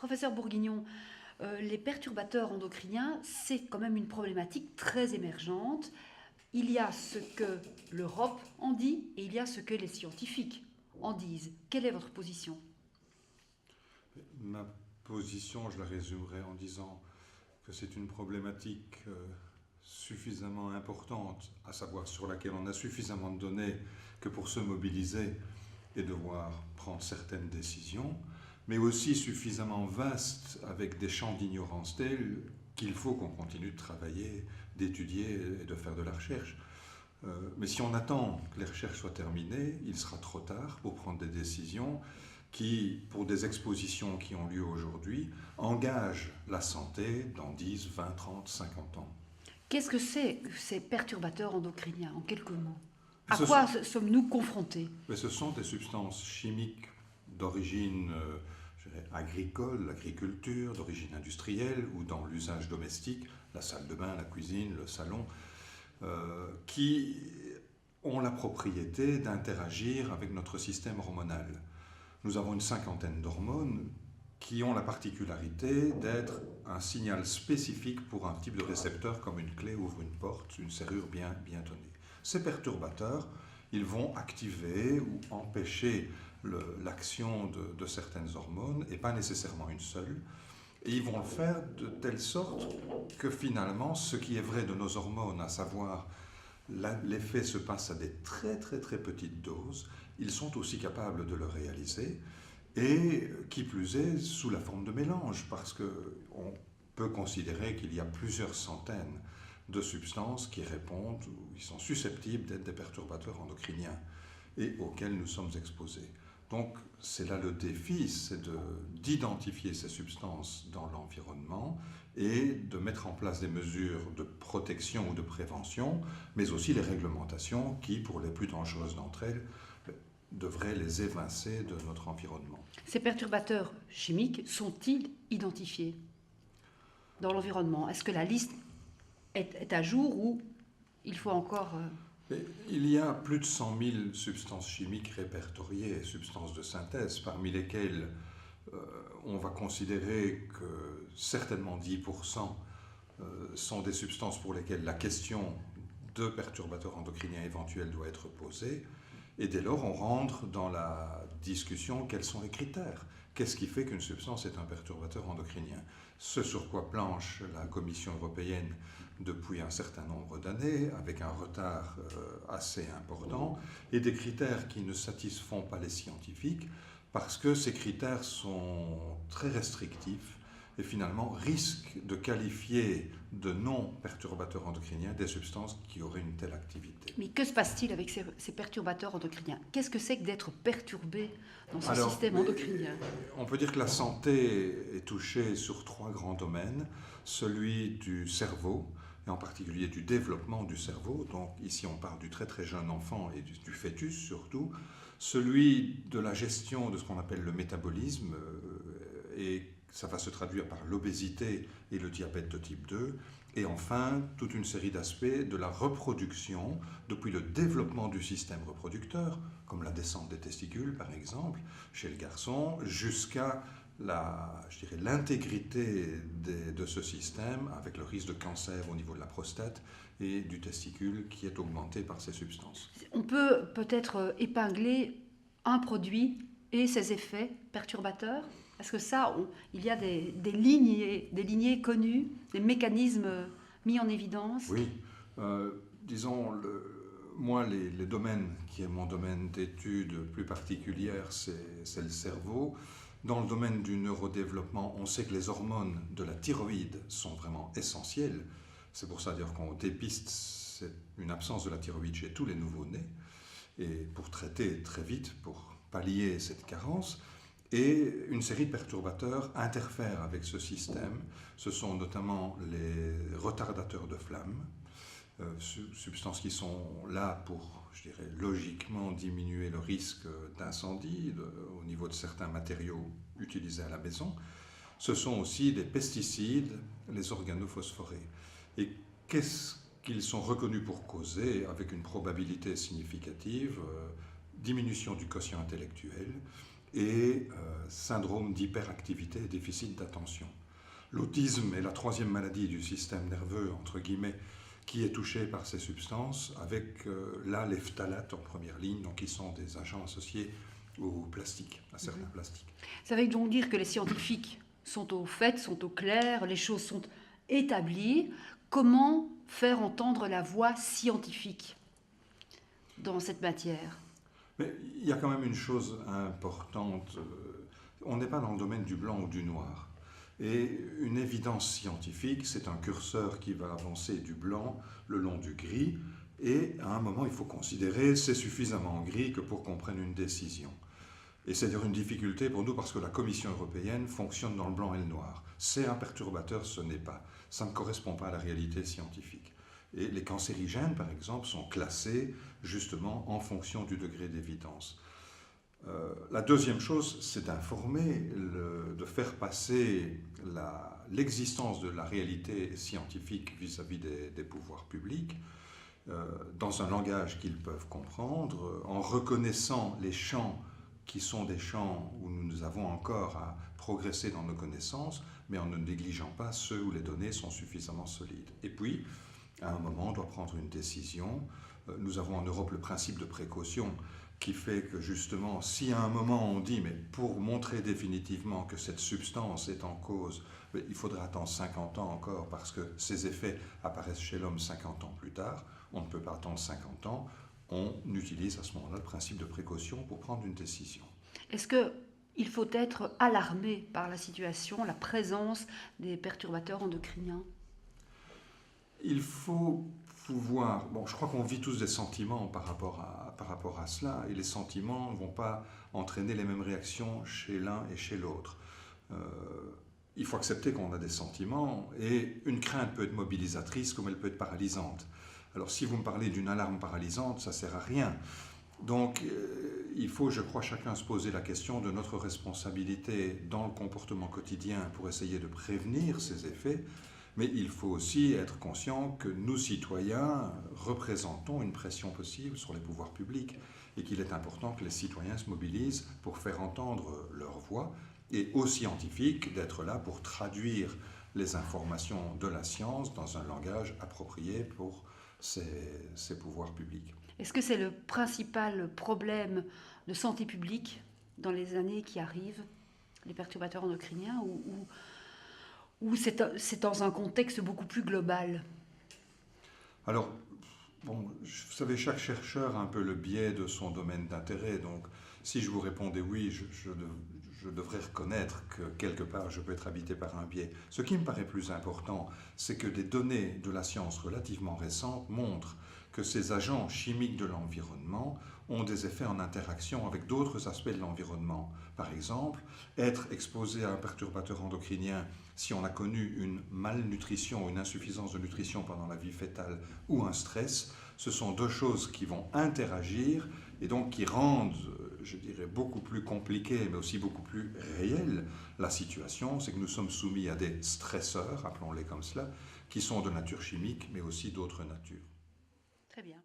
Professeur Bourguignon, les perturbateurs endocriniens, c'est quand même une problématique très émergente. Il y a ce que l'Europe en dit et il y a ce que les scientifiques en disent. Quelle est votre position? Ma position, je la résumerai en disant que c'est une problématique suffisamment importante, à savoir sur laquelle on a suffisamment de données que pour se mobiliser et devoir prendre certaines décisions, mais aussi suffisamment vaste avec des champs d'ignorance tels qu'il faut qu'on continue de travailler, d'étudier et de faire de la recherche. Mais si on attend que les recherches soient terminées, il sera trop tard pour prendre des décisions qui, pour des expositions qui ont lieu aujourd'hui, engagent la santé dans 10, 20, 30, 50 ans. Qu'est-ce que c'est ces perturbateurs endocriniens, en quelques mots? À Ce, quoi sommes-nous confrontés? mais ce sont des substances chimiques d'origine je dirais, agricole, l'agriculture, d'origine industrielle ou dans l'usage domestique, la salle de bain, la cuisine, le salon, qui ont la propriété d'interagir avec notre système hormonal. Nous avons une cinquantaine d'hormones qui ont la particularité d'être un signal spécifique pour un type de récepteur comme une clé ouvre une porte, une serrure bien tenue. Ces perturbateurs, ils vont activer ou empêcher l'action de certaines hormones et pas nécessairement une seule. Et ils vont le faire de telle sorte que finalement, ce qui est vrai de nos hormones, à savoir l'effet se passe à des très petites doses, ils sont aussi capables de le réaliser, et qui plus est sous la forme de mélange, parce qu'on peut considérer qu'il y a plusieurs centaines de substances qui répondent ou qui sont susceptibles d'être des perturbateurs endocriniens et auxquels nous sommes exposés. Donc c'est là le défi, c'est d'identifier ces substances dans l'environnement et de mettre en place des mesures de protection ou de prévention, mais aussi les réglementations qui, pour les plus dangereuses d'entre elles, devraient les évincer de notre environnement. Ces perturbateurs chimiques sont-ils identifiés dans l'environnement? Est-ce que la liste est à jour ou il faut encore... Il y a plus de 100 000 substances chimiques répertoriées, substances de synthèse, parmi lesquelles on va considérer que certainement 10% sont des substances pour lesquelles la question de perturbateurs endocriniens éventuels doit être posée. Et dès lors, on rentre dans la discussion, quels sont les critères? Qu'est-ce qui fait qu'une substance est un perturbateur endocrinien? Ce sur quoi planche la Commission européenne depuis un certain nombre d'années, avec un retard assez important, et des critères qui ne satisfont pas les scientifiques, parce que ces critères sont très restrictifs et finalement risquent de qualifier de non-perturbateurs endocriniens des substances qui auraient une telle activité. Mais que se passe-t-il avec ces perturbateurs endocriniens? Qu'est-ce que c'est que d'être perturbé dans ce Alors, système endocrinien? on peut dire que la santé est touchée sur 3 grands domaines. Celui du cerveau, et en particulier du développement du cerveau. Donc ici on parle du très jeune enfant et du fœtus surtout. Celui de la gestion de ce qu'on appelle le métabolisme, et ça va se traduire par l'obésité et le diabète de type 2. Et enfin, toute une série d'aspects de la reproduction, depuis le développement du système reproducteur, comme la descente des testicules par exemple, chez le garçon, jusqu'à l'intégrité de ce système, avec le risque de cancer au niveau de la prostate et du testicule qui est augmenté par ces substances. On peut peut-être épingler un produit et ses effets perturbateurs? Est-ce que ça, il y a des lignées connues, des mécanismes mis en évidence? Oui, disons, moi, les domaines, qui est mon domaine d'étude plus particulière, c'est le cerveau. Dans le domaine du neurodéveloppement, on sait que les hormones de la thyroïde sont vraiment essentielles. C'est pour ça d'ailleurs qu'on dépiste une absence de la thyroïde chez tous les nouveau-nés, et pour traiter très vite, pour pallier cette carence. Et une série de perturbateurs interfèrent avec ce système. Ce sont notamment les retardateurs de flamme, substances qui sont là pour, je dirais, logiquement diminuer le risque d'incendie au niveau de certains matériaux utilisés à la maison. Ce sont aussi des pesticides, les organophosphorés. Et qu'est-ce qu'ils sont reconnus pour causer avec une probabilité significative? Diminution du quotient intellectuel et syndrome d'hyperactivité et déficit d'attention. L'autisme est la troisième maladie du système nerveux, entre guillemets, qui est touchée par ces substances, avec là les phtalates en première ligne, donc qui sont des agents associés au plastique, à certains plastiques. Ça veut donc dire que les scientifiques sont au fait, sont au clair, les choses sont établies. Comment faire entendre la voix scientifique dans cette matière? Mais il y a quand même une chose importante, on n'est pas dans le domaine du blanc ou du noir. Et une évidence scientifique, c'est un curseur qui va avancer du blanc le long du gris, et à un moment, il faut considérer c'est suffisamment gris que pour qu'on prenne une décision. Et c'est d'ailleurs une difficulté pour nous parce que la Commission européenne fonctionne dans le blanc et le noir. C'est un perturbateur, ce n'est pas. Ça ne correspond pas à la réalité scientifique. Et les cancérigènes, par exemple, sont classés justement en fonction du degré d'évidence. La deuxième chose, c'est d'informer, de faire passer l'existence de la réalité scientifique vis-à-vis des pouvoirs publics dans un langage qu'ils peuvent comprendre, en reconnaissant les champs qui sont des champs où nous avons encore à progresser dans nos connaissances, mais en ne négligeant pas ceux où les données sont suffisamment solides. Et puis, à un moment, on doit prendre une décision. Nous avons en Europe le principe de précaution qui fait que justement, si à un moment on dit, mais pour montrer définitivement que cette substance est en cause, il faudra attendre 50 ans encore parce que ses effets apparaissent chez l'homme 50 ans plus tard, on ne peut pas attendre 50 ans, on utilise à ce moment-là le principe de précaution pour prendre une décision. Est-ce qu'il faut être alarmé par la situation, la présence des perturbateurs endocriniens? Il faut pouvoir... Bon, je crois qu'on vit tous des sentiments par rapport à cela, et les sentiments ne vont pas entraîner les mêmes réactions chez l'un et chez l'autre. Il faut accepter qu'on a des sentiments, et une crainte peut être mobilisatrice comme elle peut être paralysante. Alors si vous me parlez d'une alarme paralysante, ça ne sert à rien. Donc il faut, je crois, chacun se poser la question de notre responsabilité dans le comportement quotidien pour essayer de prévenir ces effets. Mais il faut aussi être conscient que nous, citoyens, représentons une pression possible sur les pouvoirs publics et qu'il est important que les citoyens se mobilisent pour faire entendre leur voix et aux scientifiques d'être là pour traduire les informations de la science dans un langage approprié pour ces pouvoirs publics. Est-ce que c'est le principal problème de santé publique dans les années qui arrivent, les perturbateurs endocriniens, ou c'est dans un contexte beaucoup plus global? Alors, bon, vous savez, chaque chercheur a un peu le biais de son domaine d'intérêt. Donc, si je vous répondais oui, je devrais reconnaître que quelque part, je peux être habité par un biais. Ce qui me paraît plus important, c'est que des données de la science relativement récentes montrent que ces agents chimiques de l'environnement ont des effets en interaction avec d'autres aspects de l'environnement. Par exemple, être exposé à un perturbateur endocrinien si on a connu une malnutrition ou une insuffisance de nutrition pendant la vie fœtale ou un stress, ce sont deux choses qui vont interagir et donc qui rendent, je dirais, beaucoup plus compliquée mais aussi beaucoup plus réelle la situation. C'est que nous sommes soumis à des stresseurs, appelons-les comme cela, qui sont de nature chimique mais aussi d'autres natures. Très bien.